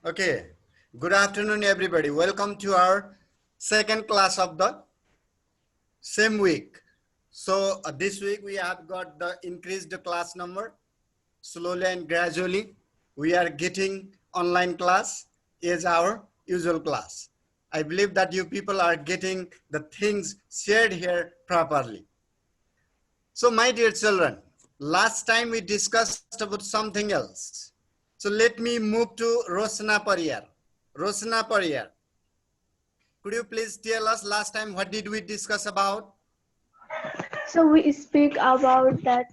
Okay, good afternoon, everybody. Welcome to our second class of the same week. So this week we have got the increased class number. Slowly and gradually, we are getting online class as our usual class. I believe that you people are getting the things shared here properly. So my dear children, last time we discussed about something else. So let me move to Rosna Pariyar. Rosna Pariyar, could you please tell us last time what did we discuss about? So we speak about that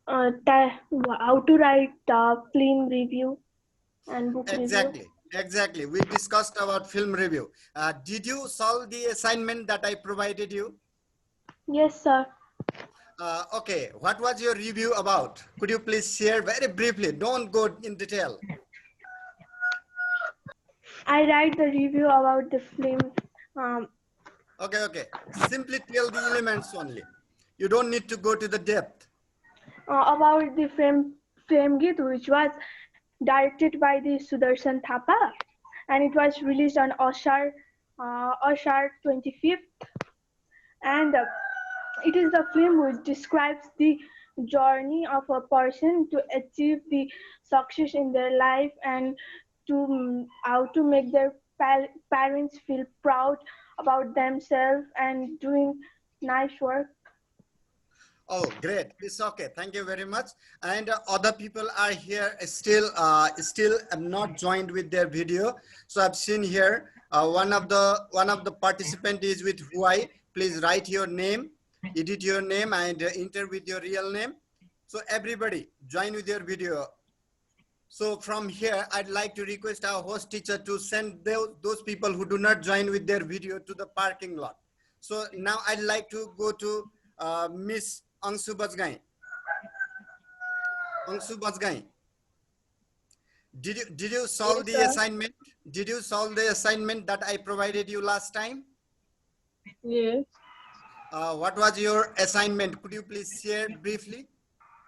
how to write film review and book review. Exactly. We discussed about film review. Did you solve the assignment that I provided you? Yes, sir. Okay, what was your review about? Could you please share very briefly? Don't go in detail. I write the review about the film. Um, Okay. Simply tell the elements only. You don't need to go to the depth. about the film Git, which was directed by the Sudarshan Thapa, and it was released on Ashar 25th. And it is the film which describes the journey of a person to achieve the success in their life and to how to make their parents feel proud about themselves and doing nice work. Oh, great. It's okay. Thank you very much. And other people are here still not joined with their video. So I've seen here one of the participant is with Huawei. Please write your name, edit your name, and enter with your real name. So everybody join with your video. So from here, I'd like to request our host teacher to send those people who do not join with their video to the parking lot. So now I'd like to go to Miss Angsu Bajgai. Angsu Bajgai, did you solve Yes, the sir. assignment? Did you solve the assignment that I provided you last time? Yes. What was your assignment? Could you please share briefly?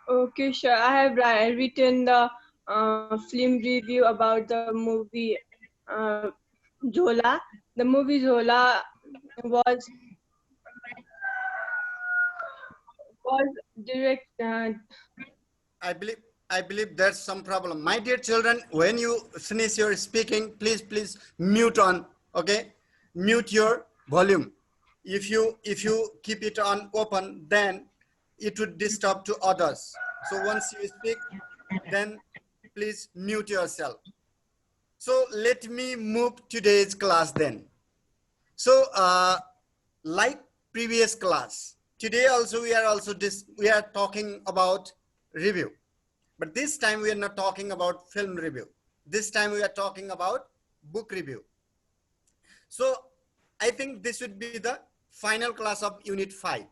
Okay, sure. I have written the film review about the movie uh, Zola. The movie Zola was was direct. I believe there's some problem. My dear children, when you finish your speaking, please mute on. Okay, mute your volume. If you keep it on open, then it would disturb to others. So once you speak, then please mute yourself. So let me move today's class then. So like previous class, today also we are talking about review. But this time we are not talking about film review. This time we are talking about book review. So I think this would be the final class of Unit 5.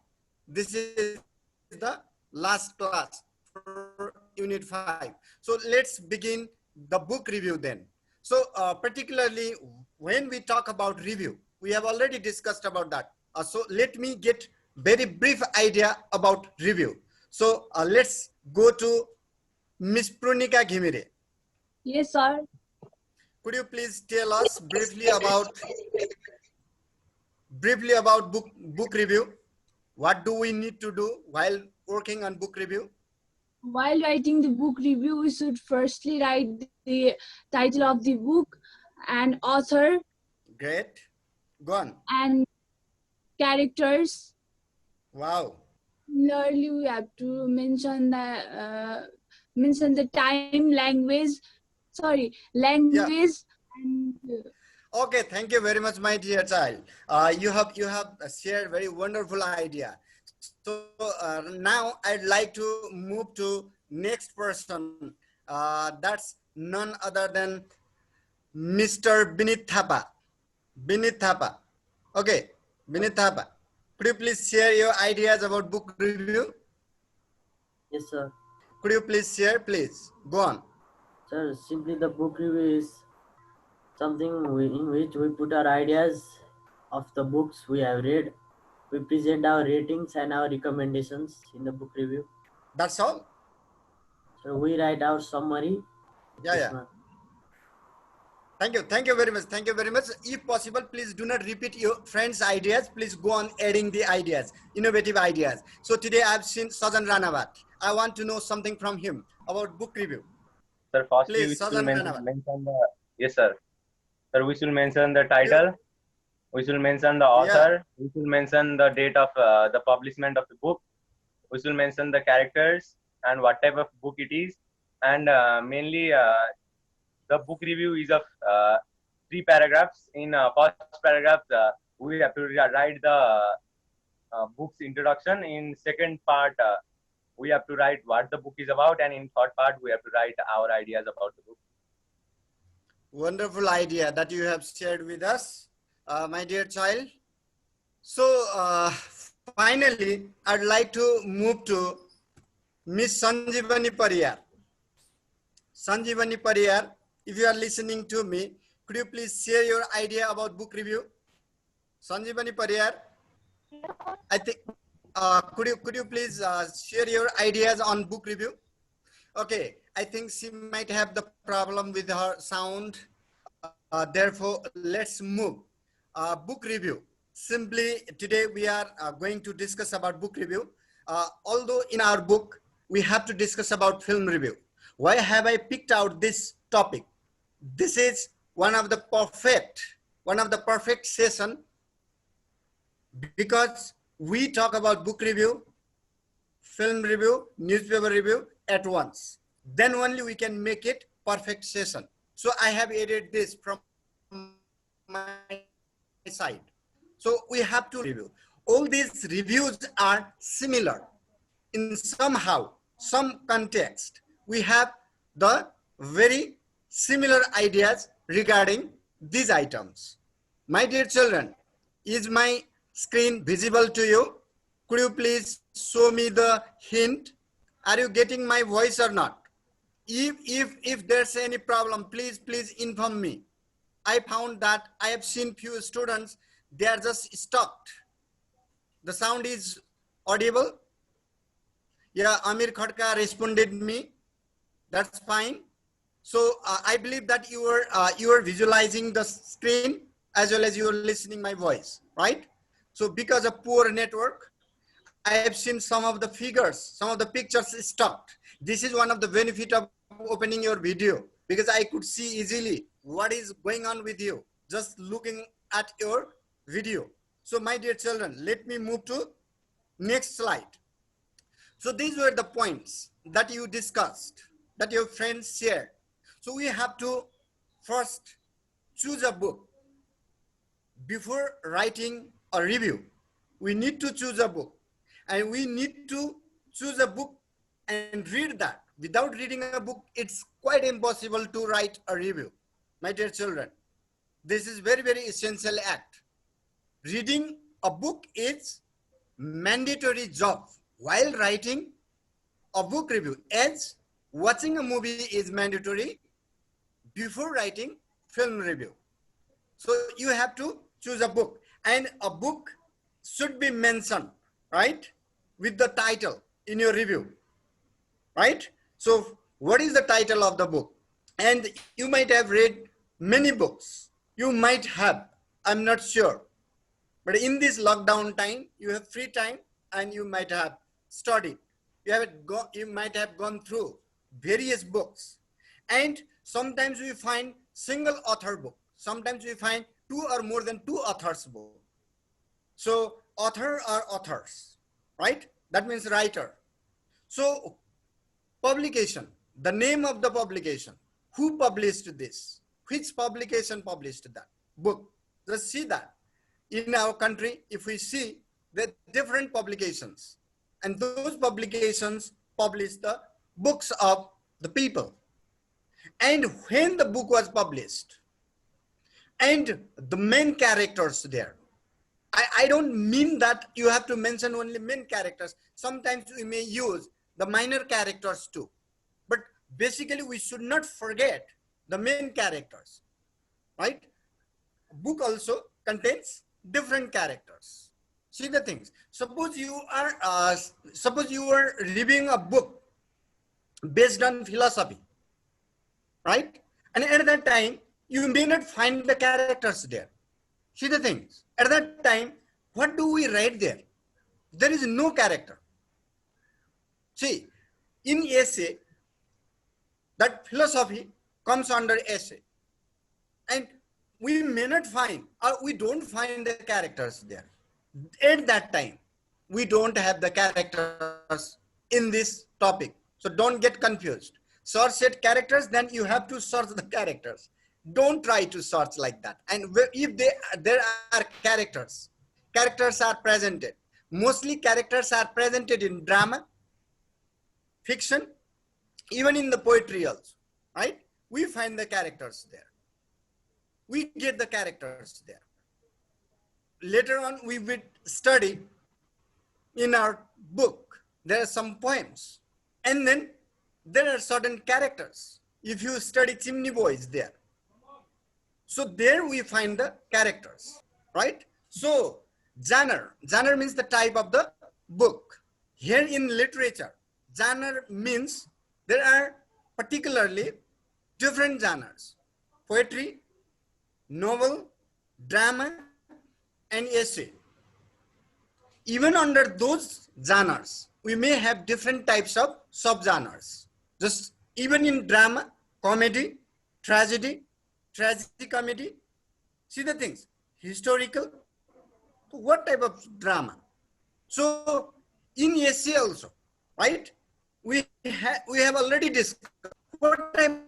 This is the last class for Unit 5. So let's begin the book review then. So particularly when we talk about review, we have already discussed about that. So let me get very brief idea about review. So let's go to Miss Prunika Ghimire. Yes, sir. Could you please tell us briefly about book review? What do we need to do while working on book review? While writing the book review, we should firstly write the title of the book and author Great. Go on. and characters. Wow. Similarly, we have to mention the time, language, and Okay. Thank you very much, my dear child. You have shared very wonderful idea. So now I'd like to move to next person. That's none other than Mr. Binit Thapa. Binit Thapa. Okay, Binit Thapa. Could you please share your ideas about book review? Yes, sir. Could you please share, please? Go on. Sir, simply the book review is something in which we put our ideas of the books we have read. We present our ratings and our recommendations in the book review. That's all? So we write our summary. Yeah. Thank you very much. Thank you very much. If possible, please do not repeat your friends' ideas. Please go on adding the ideas, innovative ideas. So today I've seen Sajan Ranawat. I want to know something from him about book review. Sir, firstly, we Please, should Sajan mention, Ranawat. yes, sir. Sir, we should mention the title. We should mention the author. We should mention the date of the publishment of the book. We should mention the characters and what type of book it is. And mainly, the book review is of 3 paragraphs. In first paragraph, we have to write the book's introduction. In second part, we have to write what the book is about. And in third part, we have to write our ideas about the book. Wonderful idea that you have shared with us, my dear child. So finally, I'd like to move to Miss Sanjeevani Pariyar. Sanjeevani Pariyar, if you are listening to me, could you please share your idea about book review? Sanjeevani Pariyar, I think, could you please share your ideas on book review? Okay, I think she might have the problem with her sound. Therefore, let's move. Book review. Simply, today we are going to discuss about book review. Although in our book, we have to discuss about film review. Why have I picked out this topic? This is one of the perfect session, because we talk about book review, film review, newspaper review at once. Then only we can make it perfect session. So I have added this from my side. So we have to review. All these reviews are similar in somehow, some context. We have the very similar ideas regarding these items. My dear children, is my screen visible to you? Could you please show me the hint? Are you getting my voice or not? If there's any problem, please inform me. I found that I have seen few students, they are just stopped. The sound is audible. Yeah, Amir Khadka responded me. That's fine. So I believe that you are visualizing the screen as well as you are listening my voice, right? So because of poor network, I have seen some of the figures, some of the pictures stopped. This is one of the benefit of opening your video, because I could see easily what is going on with you just looking at your video. So my dear children, let me move to next slide. So these were the points that you discussed, that your friends shared. So we have to first choose a book. Before writing a review, we need to choose a book, and we need to choose a book and read that. Without reading a book, it's quite impossible to write a review. My dear children, this is very, very essential act. Reading a book is mandatory job while writing a book review, as watching a movie is mandatory before writing film review. So you have to choose a book, and a book should be mentioned, right, with the title in your review, right? So what is the title of the book? And you might have read many books. You might have, I'm not sure. But in this lockdown time, you have free time and you might have studied. You might have gone through various books. And sometimes we find single author book. Sometimes we find 2 or more than 2 authors book. So author or authors, right? That means writer. So publication, the name of the publication, who published this, which publication published that book. Let's see that. In our country, if we see the different publications, and those publications publish the books of the people, and when the book was published, and the main characters there. I don't mean that you have to mention only main characters. Sometimes we may use the minor characters too. But basically, we should not forget the main characters, right? Book also contains different characters. See the things. Suppose you are reviewing a book based on philosophy, right? And at that time, you may not find the characters there. See the things. At that time, what do we write there? There is no character. See, in essay, that philosophy comes under essay. And we may not find, or we don't find the characters there. At that time, we don't have the characters in this topic. So don't get confused. Search set characters, then you have to search the characters. Don't try to search like that. And if there are characters are presented. Mostly characters are presented in drama, fiction, even in the poetry also, right? We find the characters there. We get the characters there. Later on, we will study in our book, there are some poems. And then there are certain characters. If you study Chimney Boys there. So there we find the characters, right? So genre means the type of the book. Here in literature, genre means there are particularly different genres: poetry, novel, drama, and essay. Even under those genres, we may have different types of subgenres. Just even in drama, comedy, tragedy, tragicomedy, see the things, historical, what type of drama? So in essay also, right? We have already discussed what type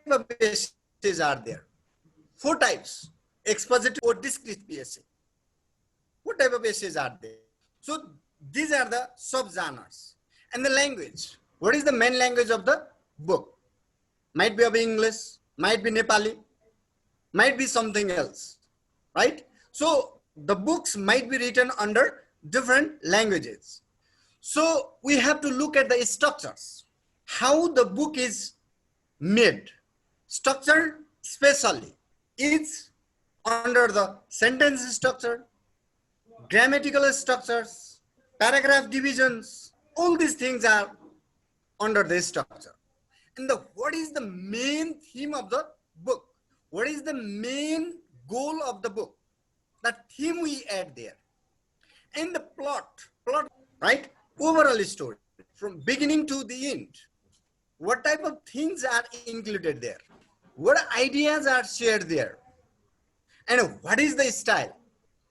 of essays are there. 4 types: expository or descriptive essay. What type of essays are there? So these are the subgenres. And the language. What is the main language of the book? Might be of English, might be Nepali, might be something else, right? So the books might be written under different languages. So we have to look at the structures, how the book is made. Structure especially is under the sentence structure, grammatical structures, paragraph divisions. All these things are under this structure. And what is the main theme of the book? What is the main goal of the book? That theme we add there. And the plot, right? Overall story, from beginning to the end. What type of things are included there? What ideas are shared there? And what is the style,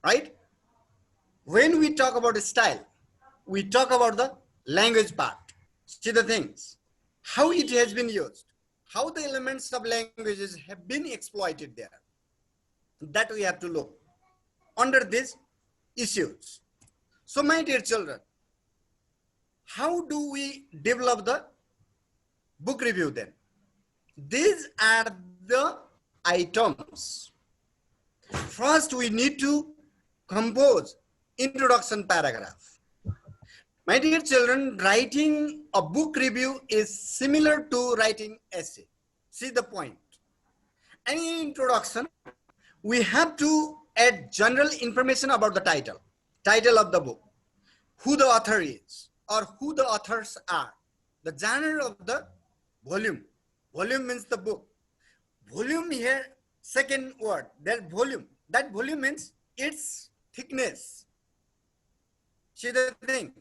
right? When we talk about style, we talk about the language part. See the things, how it has been used, how the elements of languages have been exploited there. That we have to look under these issues. So my dear children, how do we develop the book review then? These are the items. First, we need to compose introduction paragraph. My dear children, writing a book review is similar to writing essay. See the point. Any introduction, we have to add general information about the title of the book, who the author is or who the authors are, the genre of the volume. Volume means the book. Volume here, second word, that volume means its thickness. See the things.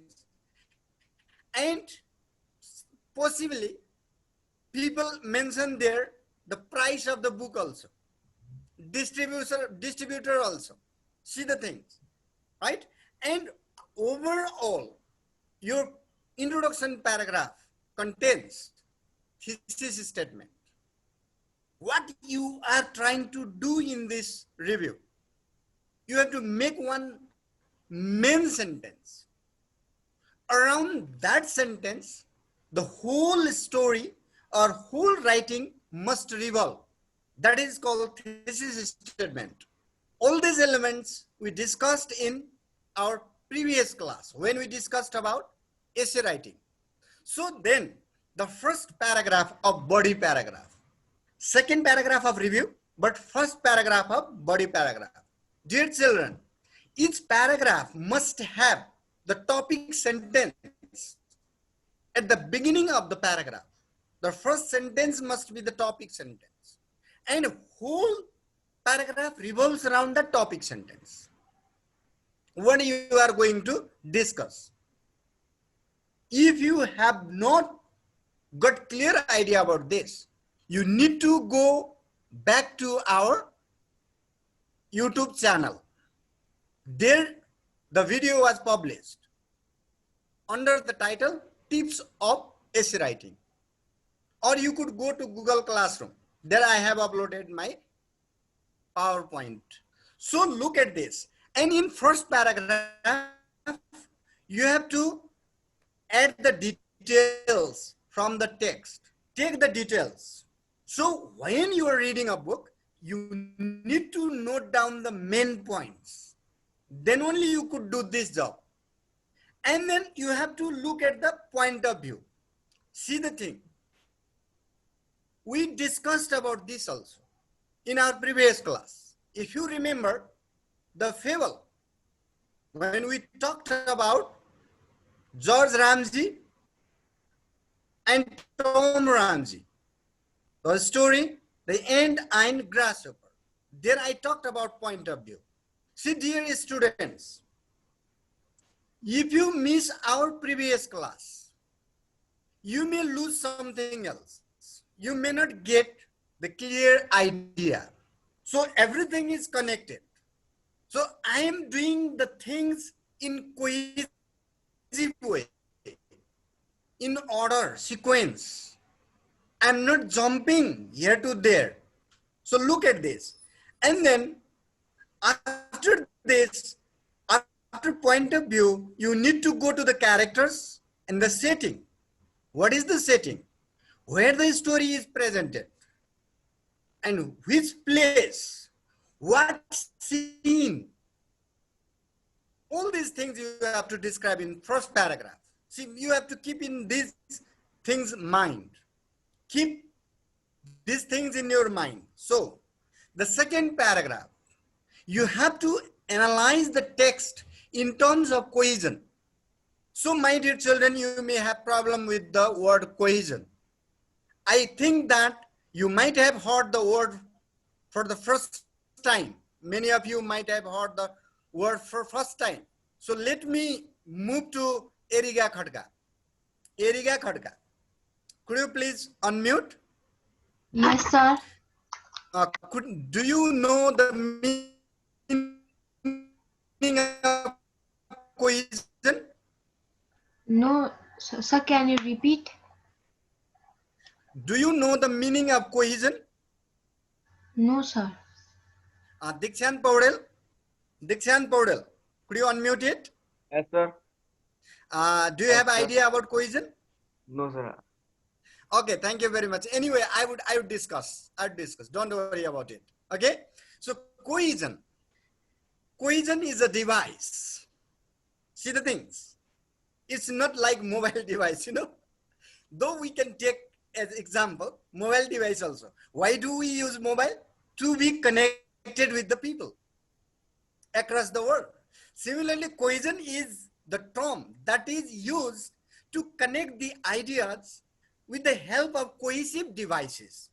And possibly people mention there the price of the book also, distributor also. See the things, right? And overall, your introduction paragraph contains thesis statement. What you are trying to do in this review, you have to make one main sentence. Around that sentence, the whole story or whole writing must revolve. That is called thesis statement. All these elements we discussed in our previous class when we discussed about essay writing. So then the first paragraph of body paragraph, second paragraph of review, but first paragraph of body paragraph. Dear children, each paragraph must have the topic sentence at the beginning of the paragraph. The first sentence must be the topic sentence. and whole paragraph revolves around the topic sentence. What you are going to discuss. If you have not got clear idea about this, you need to go back to our YouTube channel. There, the video was published under the title Tips of Essay Writing. Or you could go to Google Classroom. There I have uploaded my PowerPoint. So look at this. And in first paragraph, you have to add the details from the text. Take the details. So when you are reading a book, you need to note down the main points. Then only you could do this job. And then you have to look at the point of view. See the thing. We discussed about this also in our previous class. If you remember the fable, when we talked about George Ramsay and Tom Ramsay, the story, The Ant and Grasshopper. There I talked about point of view. See, dear students, if you miss our previous class, you may lose something else. You may not get the clear idea. So everything is connected. So I am doing the things in cohesive way, in order, sequence. I'm not jumping here to there. So look at this. And then after this, after point of view, you need to go to the characters and the setting. What is the setting? Where the story is presented. And which place, what scene. All these things you have to describe in first paragraph. See, you have to keep in these things in mind. Keep these things in your mind. So, the second paragraph, you have to analyze the text in terms of cohesion. So, my dear children, you may have problem with the word cohesion. I think that you might have heard the word for the first time. Many of you might have heard the word for first time. So let me move to Eriga Khadka. Eriga Khadka. Could you please unmute? Yes, sir. Do you know the meaning of cohesion? No, sir, can you repeat? Do you know the meaning of cohesion? No, sir. Dikshant Paudel. Dikshant Paudel. Could you unmute it? Yes, sir. Do you have idea about cohesion? No, sir. Okay, thank you very much. Anyway, I would discuss. Don't worry about it. Okay. So cohesion. Cohesion is a device. See the things. It's not like mobile device, you know. Though we can take as example mobile device also. Why do we use mobile? To be connected with the people across the world. Similarly, cohesion is the term that is used to connect the ideas with the help of cohesive devices.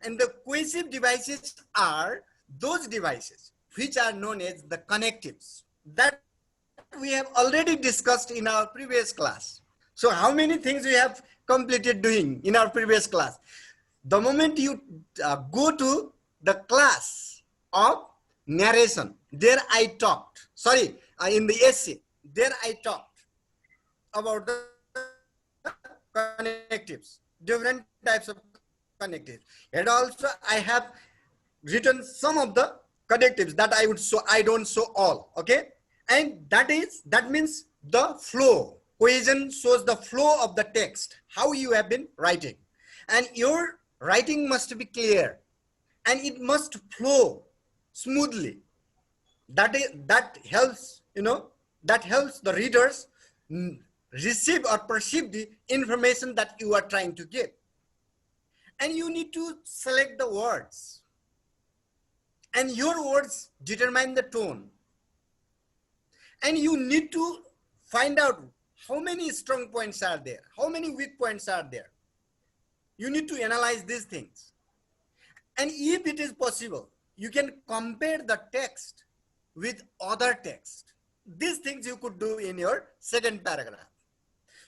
And the cohesive devices are those devices which are known as the connectives that we have already discussed in our previous class. So how many things we have completed doing in our previous class? The moment you go to the class of narration, there I talked, sorry, in the essay, there I talked about the connectives, different types of connectives. And also I have written some of the connectives that I would show, I don't show all, okay? And that means the flow. Cohesion shows the flow of the text, how you have been writing. And your writing must be clear and it must flow smoothly. That helps, you know, that helps the readers receive or perceive the information that you are trying to give. And you need to select the words. And your words determine the tone. And you need to find out how many strong points are there, how many weak points are there. You need to analyze these things. And if it is possible, you can compare the text with other text. These things you could do in your second paragraph.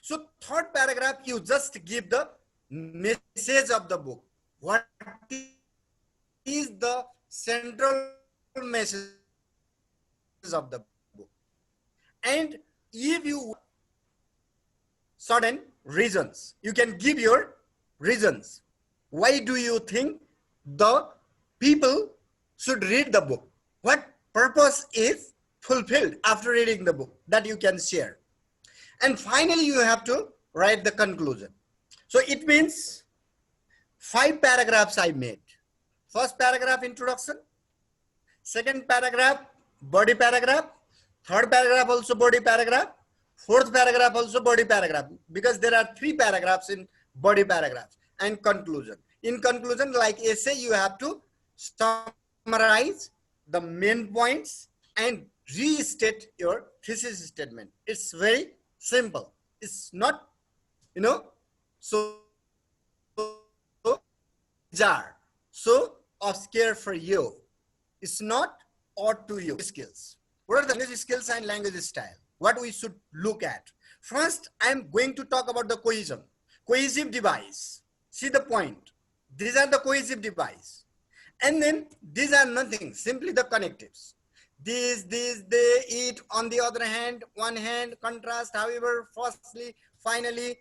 So third paragraph, you just give the message of the book. What is the central message of the book? And if you certain reasons, you can give your reasons. Why do you think the people should read the book? What purpose is fulfilled after reading the book that you can share? And finally, you have to write the conclusion. So it means 5 paragraphs I made. First paragraph, introduction. Second paragraph, body paragraph. Third paragraph, also body paragraph. Fourth paragraph, also body paragraph. Because there are 3 paragraphs in body paragraph. And conclusion. In conclusion, like essay, you have to summarize the main points and restate your thesis statement. It's very simple. It's not, so obscure for you. It's not odd to you. Skills. What are the language skills and language style? What we should look at? First, I'm going to talk about the cohesion. Cohesive device. See the point. These are the cohesive device. And then these are nothing, simply the connectives. These, they, it, on the other hand, one hand, contrast, however, firstly, finally,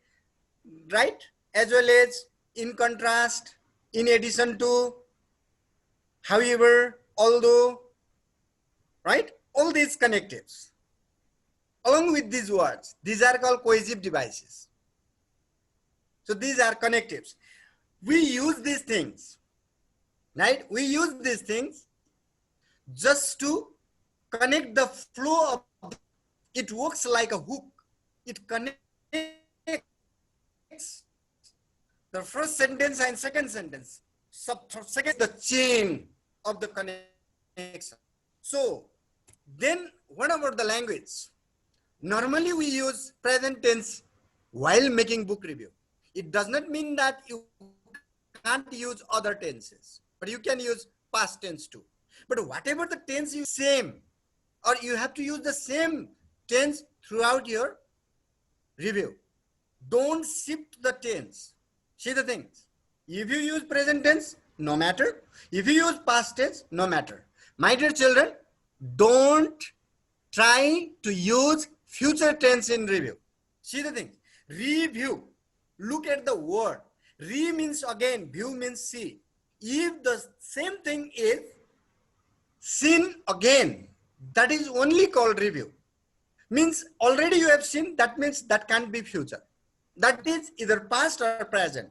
right? As well as in contrast, in addition to, however, although, right? All these connectives. Along with these words, these are called cohesive devices. So these are connectives. We use these things, right? We use these things just to connect the flow of, it works like a hook. It connects the first sentence and second sentence. Second, the chain of the connection. So then what about the language? Normally we use present tense while making book review. It does not mean that you can't use other tenses, but you can use past tense too. But whatever the tense you same, or you have to use the same tense throughout your review. Don't shift the tense. See the things. If you use present tense, no matter. If you use past tense, no matter. My dear children, don't try to use future tense in review. See the thing. Review. Look at the word. Re means again, view means see. If the same thing is seen again, that is only called review. Means already you have seen, that means that can't be future. That is either past or present.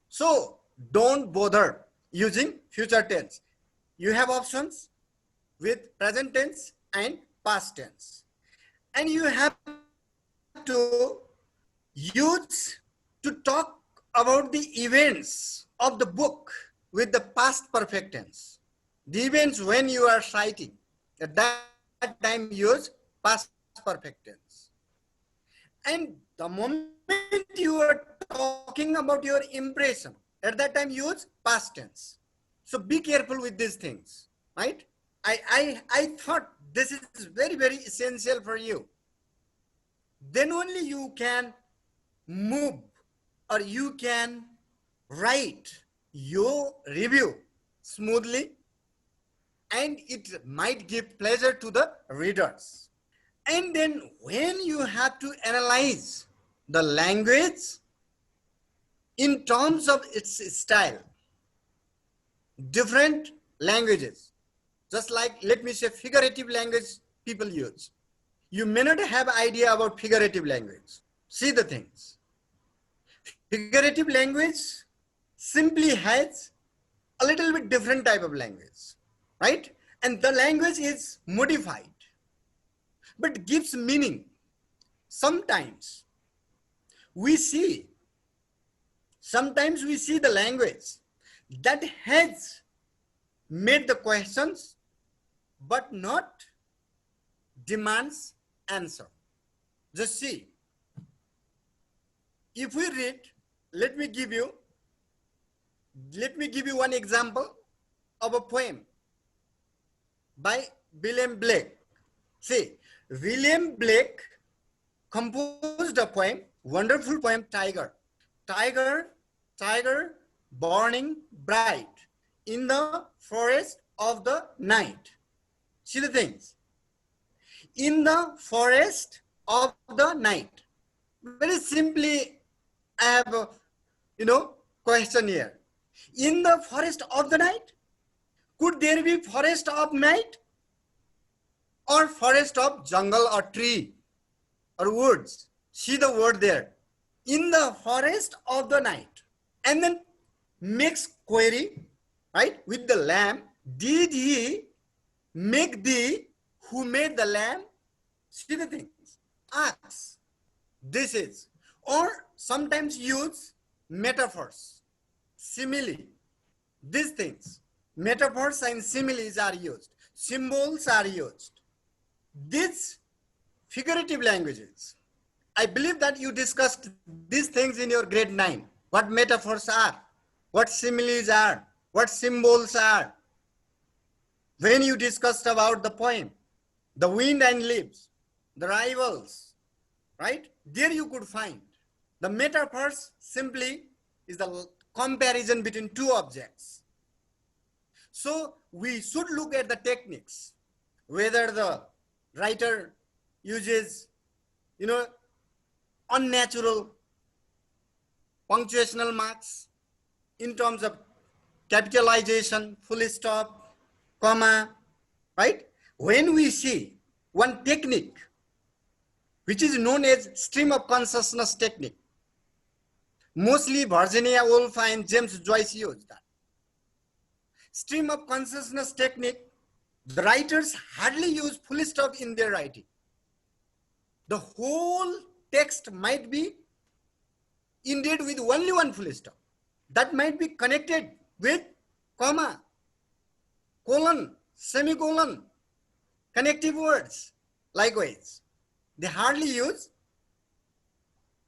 So don't bother using future tense. You have options with present tense and past tense. And you have to use to talk about the events of the book with the past perfect tense. The events when you are citing, at that time use past perfect tense. And the moment you are talking about your impression, at that time use past tense. So be careful with these things, right? I thought this is very, very essential for you. Then only you can move or you can write your review smoothly, and it might give pleasure to the readers. And then when you have to analyze the language in terms of its style, different languages, just like, let me say, figurative language people use. You may not have idea about figurative language. See the things. Figurative language simply has a little bit different type of language, right? And the language is modified, but gives meaning. Sometimes we see the language that has made the questions, but not demands answer. Just see. If we read, let me give you one example of a poem by William Blake. See, William Blake composed a poem, wonderful poem, Tiger. Tiger, tiger, burning bright in the forest of the night. See the things. In the forest of the night. Very simply, I have a, question here. In the forest of the night? Could there be forest of night? Or forest of jungle or tree or woods? See the word there. In the forest of the night. And then makes query, right, with the lamb. Did he make thee who made the lamb? See the things. Asks. This is. Or sometimes use metaphors, simile. These things. Metaphors and similes are used. Symbols are used. These figurative languages. I believe that you discussed these things in your grade 9. What metaphors are, what similes are, what symbols are. When you discussed about the poem, the wind and leaves, the rivals, right? There you could find. The metaphors simply is the comparison between two objects. So we should look at the techniques, whether the writer uses, unnatural punctuational marks in terms of capitalization, full stop, comma, right? When we see one technique, which is known as stream of consciousness technique, mostly Virginia Woolf and James Joyce used that. Stream of consciousness technique, the writers hardly use full stop in their writing. The whole text might be indeed with only one full stop. That might be connected with comma, colon, semicolon, connective words. Likewise, they hardly use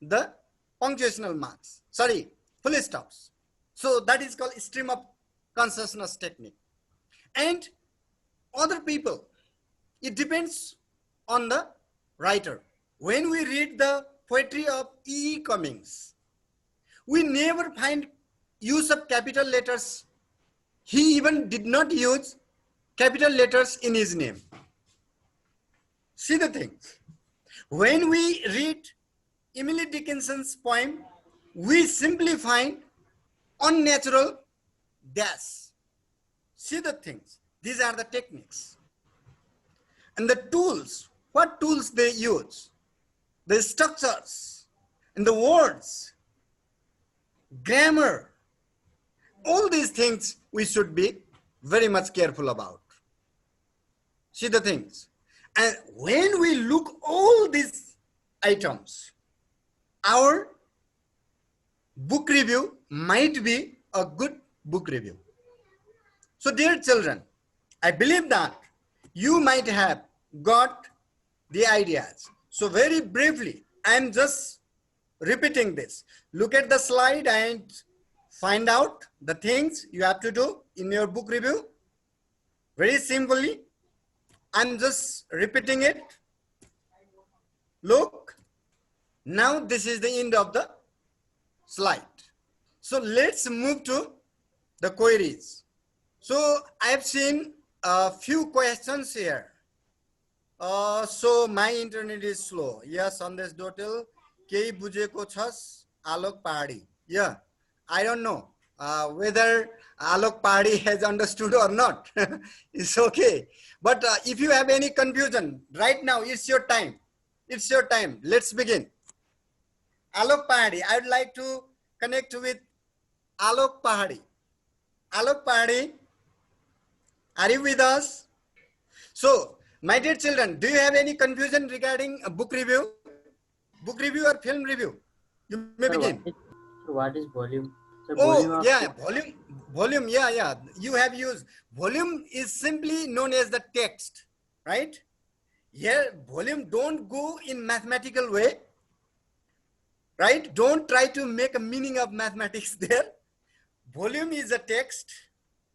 the punctuational marks. Sorry, full stops. So that is called stream of consciousness technique. And other people, it depends on the writer. When we read the poetry of E. Cummings, we never find use of capital letters. He even did not use capital letters in his name. See the things. When we read Emily Dickinson's poem, we simply find unnatural dash. See the things. These are the techniques. And the tools, what tools they use, the structures, and the words, grammar, all these things we should be very much careful about. See the things. And when we look all these items, our book review might be a good book review. So dear children, I believe that you might have got the ideas. So very briefly, I am just repeating this. Look at the slide and find out the things you have to do in your book review. Very simply, I'm just repeating it. Look, now this is the end of the slide. So let's move to the queries. So I have seen a few questions here. So my internet is slow. Yes, on this Dotel, Kei Bujeko Chas, Alok Pahadi. Yeah, I don't know whether Alok Pahadi has understood or not. It's okay. But if you have any confusion, right now, it's your time. It's your time. Let's begin. Alok Pahadi, I would like to connect with Alok Pahadi. Alok Pahadi, are you with us? So, my dear children, do you have any confusion regarding a book review? Book review or film review? You may begin. What is volume? So Oh, yeah, volume, yeah. You have used. Volume is simply known as the text, right? Here, volume don't go in mathematical way, right? Don't try to make a meaning of mathematics there. Volume is a text.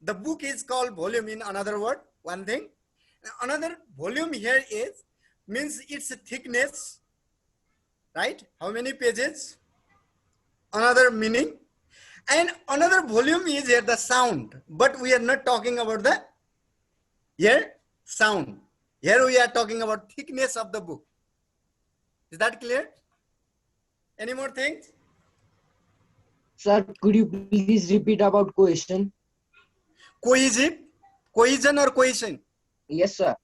The book is called volume in another word, one thing. Another volume here is, means its thickness, right? How many pages? Another meaning. And another volume is here the sound, but we are not talking about the here sound. Here we are talking about thickness of the book. Is that clear? Any more things? Sir, could you please repeat about cohesion? Cohesive, cohesion or cohesion? Yes, sir.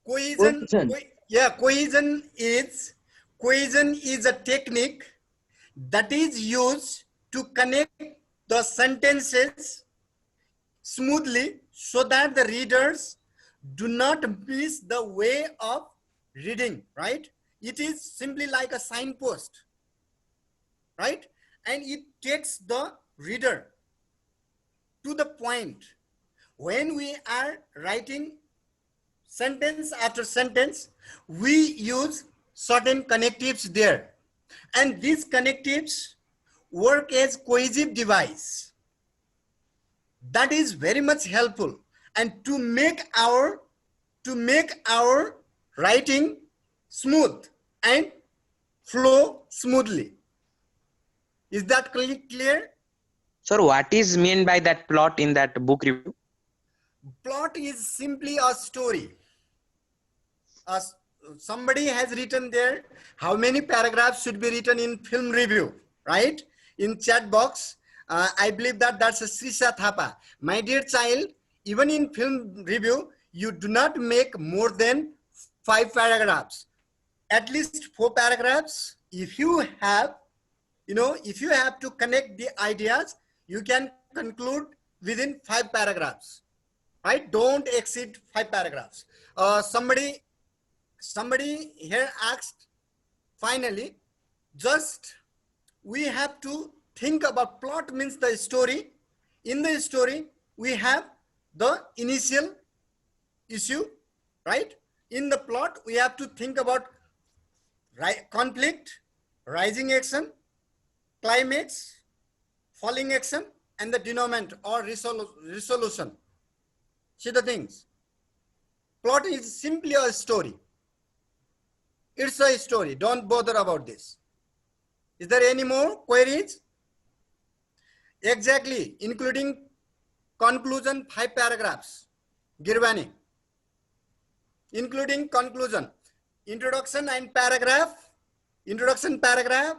Cohesion, Cohesion. cohesion is a technique that is used to connect the sentences smoothly so that the readers do not miss the way of reading, right? It is simply like a signpost, right? And it takes the reader to the point. When we are writing sentence after sentence, we use certain connectives there. And these connectives work as cohesive device. That is very much helpful. And to make our writing smooth and flow smoothly. Is that clear? Sir, what is meant by that plot in that book review? Plot is simply a story. Somebody has written there how many paragraphs should be written in film review, right? In chat box, I believe that's a Srisha Thapa. My dear child, even in film review, you do not make more than 5 paragraphs. At least 4 paragraphs. If you have, if you have to connect the ideas, you can conclude within 5 paragraphs, right? Don't exceed 5 paragraphs. Somebody here asked, finally, just we have to think about plot means the story. In the story, we have the initial issue, right? In the plot, we have to think about conflict, rising action, climax, falling action, and the denouement or resolution. See the things. Plot is simply a story. It's a story. Don't bother about this. Is there any more queries? Exactly, including conclusion, 5 paragraphs. Girvani. Including conclusion, introduction and paragraph, introduction paragraph,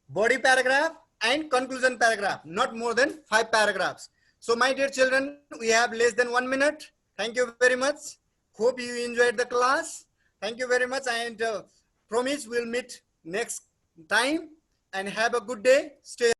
body paragraph, and conclusion paragraph. Not more than 5 paragraphs. So my dear children, we have less than 1 minute. Thank you very much. Hope you enjoyed the class. Thank you very much, and promise we'll meet next time, and have a good day. Stay